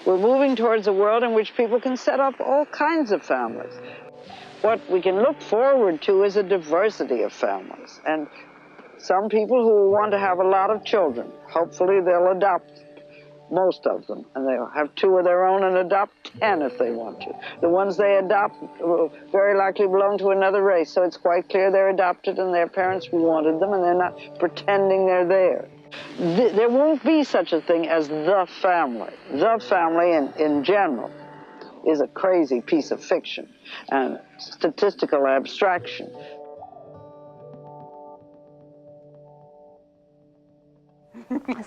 We're moving towards a world in which people can set up all kinds of families. What we can look forward to is a diversity of families. And some people who want to have a lot of children, hopefully they'll adopt most of them, and they'll have 2 of their own and adopt 10 if they want to. The ones they adopt will very likely belong to another race, so it's quite clear they're adopted and their parents wanted them, and they're not pretending they're there. There won't be such a thing as the family. The family, in general, is a crazy piece of fiction and statistical abstraction.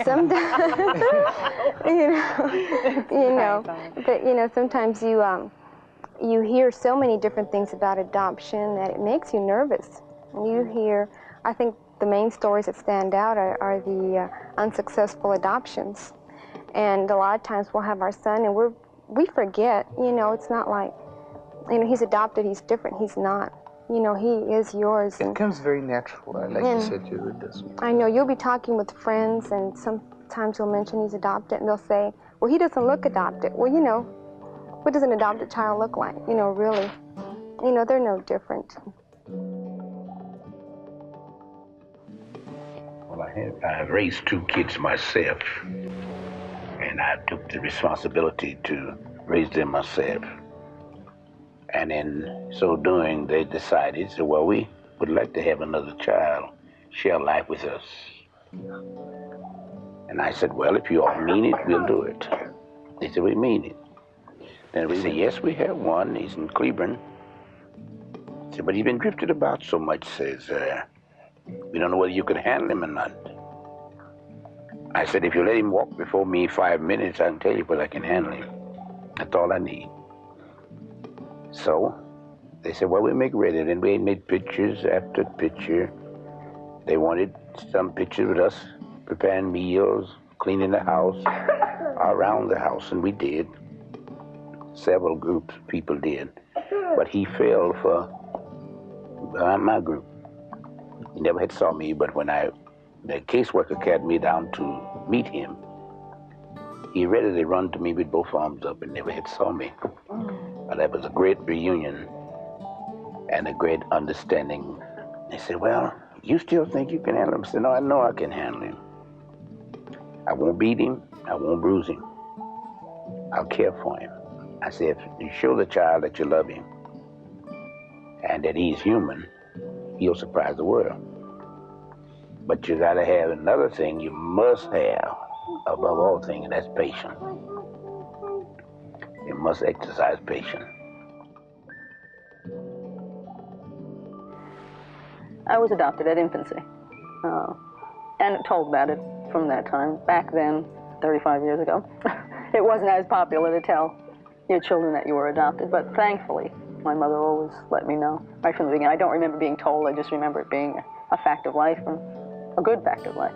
Sometimes, but sometimes you hear so many different things about adoption that it makes you nervous. And you hear, I think the main stories that stand out are the unsuccessful adoptions. And a lot of times we'll have our son and we forget, it's not like, he's adopted, he's different, he's not. He is yours. It comes very natural, like you said, you with this one. I know, you'll be talking with friends and sometimes you'll mention he's adopted and they'll say, well, he doesn't look adopted. Well, what does an adopted child look like? Really. They're no different. Well, I've raised 2 kids myself, and I took the responsibility to raise them myself. And in so doing, they decided, so, well, we would like to have another child share life with us. And I said, well, if you all mean it, we'll do it. They said, we mean it. Then we said, yes, we have one. He's in Cleveland. I said, but he's been drifted about so much, says, we don't know whether you can handle him or not. I said, if you let him walk before me 5 minutes, I can tell you whether I can handle him. That's all I need. So they said, well, we'll make ready. And we made pictures after picture. They wanted some pictures with us preparing meals, cleaning the house, around the house, and we did. Several groups of people did. But he fell for my group. He never had saw me, but when the caseworker carried me down to meet him, he readily run to me with both arms up and never had saw me. But that was a great reunion and a great understanding. They said, well, you still think you can handle him? I said, no, I know I can handle him. I won't beat him. I won't bruise him. I'll care for him. I said, if you show the child that you love him and that he's human, he'll surprise the world. But you gotta have another thing you must have above all things, and that's patience. You must exercise patience. I was adopted at infancy, and told about it from that time. Back then, 35 years ago, it wasn't as popular to tell your children that you were adopted, but thankfully, my mother always let me know right from the beginning. I don't remember being told, I just remember it being a fact of life, and a good fact of life.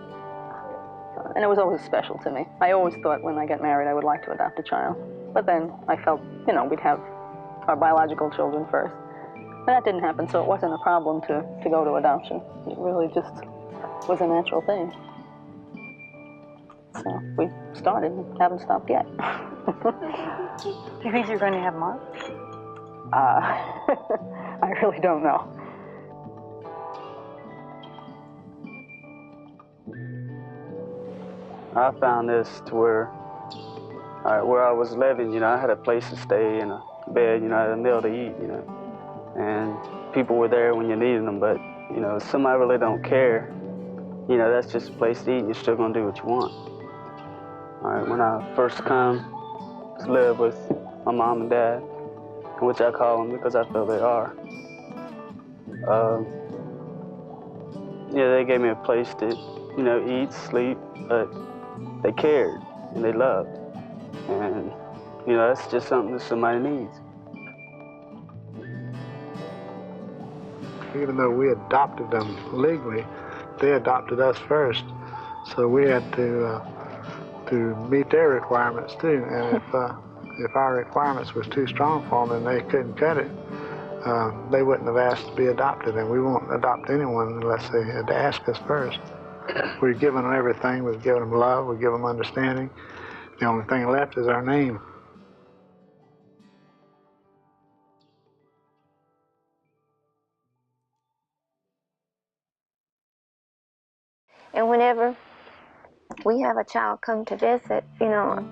And it was always special to me. I always thought when I got married I would like to adopt a child. But then I felt, we'd have our biological children first. And that didn't happen, so it wasn't a problem to go to adoption. It really just was a natural thing. So we started and haven't stopped yet. Do you think you're going to have more? I really don't know. I found this to where I was living, I had a place to stay and a bed, I had a meal to eat, and people were there when you needed them, but, somebody really don't care, that's just a place to eat and you're still gonna do what you want. All right, when I first come to live with my mom and dad, which I call them because I feel they are, they gave me a place to, eat, sleep, but they cared and they loved. And, that's just something that somebody needs. Even though we adopted them legally, they adopted us first. So we had to meet their requirements too. And if our requirements was too strong for them and they couldn't cut it, they wouldn't have asked to be adopted. And we won't adopt anyone unless they had to ask us first. We've given them everything. We've given them love. We've given them understanding. The only thing left is our name. And whenever we have a child come to visit, you know,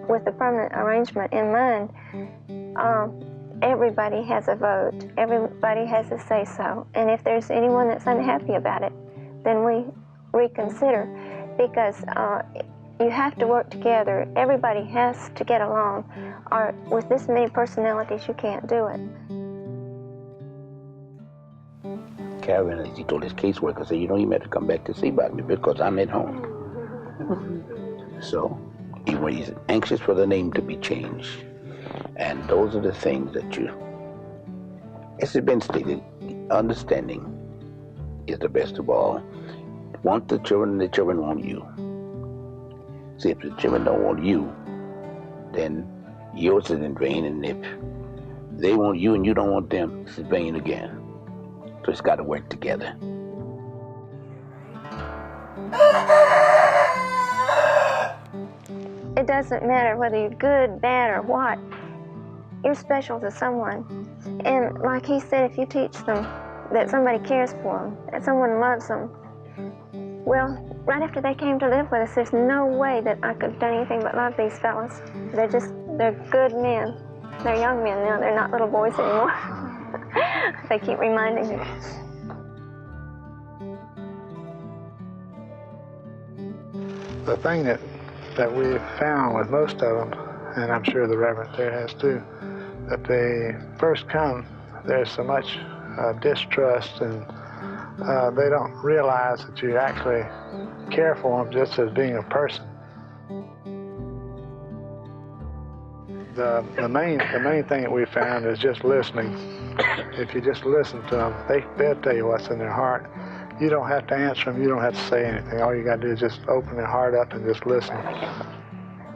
with the permanent arrangement in mind, everybody has a vote. Everybody has a say-so. And if there's anyone that's unhappy about it, then we reconsider, because you have to work together. Everybody has to get along, or with this many personalities, you can't do it. Karen, as he told his caseworker, said, you don't even have to come back to see about me because I'm at home. So he's anxious for the name to be changed. And those are the things that as has been stated, understanding is the best of all. Want the children want you. See, if the children don't want you, then yours is in vain, and if they want you and you don't want them, it's in vain again. So it's got to work together. It doesn't matter whether you're good, bad, or what. You're special to someone. And like he said, if you teach them that somebody cares for them, that someone loves them, well, right after they came to live with us, there's no way that I could have done anything but love these fellas. They're good men. They're young men now. They're not little boys anymore. They keep reminding me. The thing that we've found with most of them, and I'm sure the Reverend there has too, that they first come, there's so much distrust, and they don't realize that you actually care for them just as being a person. The main thing that we found is just listening. If you just listen to them, they'll tell you what's in their heart. You don't have to answer them. You don't have to say anything. All you got to do is just open their heart up and just listen.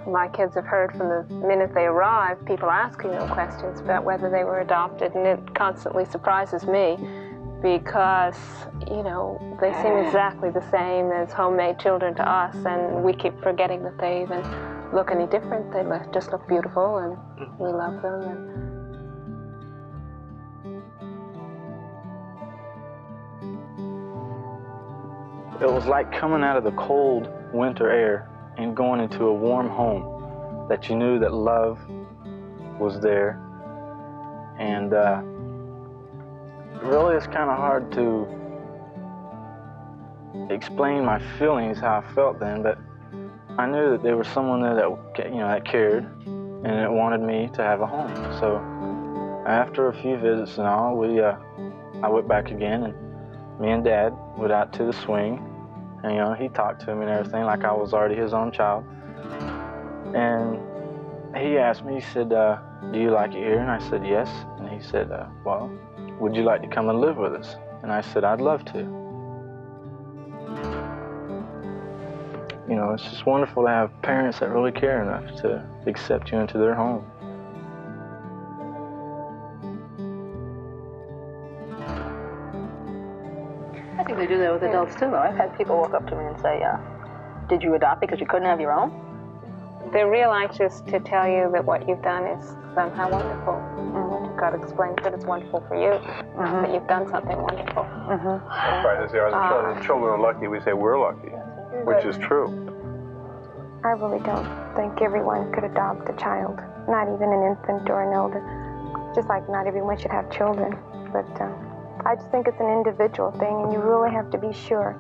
My kids have heard from the minute they arrive, people asking them questions about whether they were adopted, and it constantly surprises me because, you know, they seem exactly the same as homemade children to us, and we keep forgetting that they even look any different. They just look beautiful, and we love them. And it was like coming out of the cold winter air and going into a warm home, that you knew that love was there. And really it's kind of hard to explain my feelings, how I felt then, but I knew that there was someone there that, you know, that cared and that wanted me to have a home. So after a few visits and all, I went back again, and me and Dad went out to the swing, and, you know, he talked to me and everything like I was already his own child. And he asked me, he said, do you like it here? And I said, yes. And he said, well, would you like to come and live with us? And I said, I'd love to. You know, it's just wonderful to have parents that really care enough to accept you into their home. I think they do that with adults too, though. I've had people walk up to me and say, did you adopt because you couldn't have your own? they're real anxious to tell you that what you've done is somehow wonderful. Mm-hmm. You've got to explain that it's wonderful for you, that you've done something wonderful. That's right. As the children are lucky, we say we're lucky, which is true. I really don't think everyone could adopt a child, not even an infant or an elder. Just like not everyone should have children. But I just think it's an individual thing, and you really have to be sure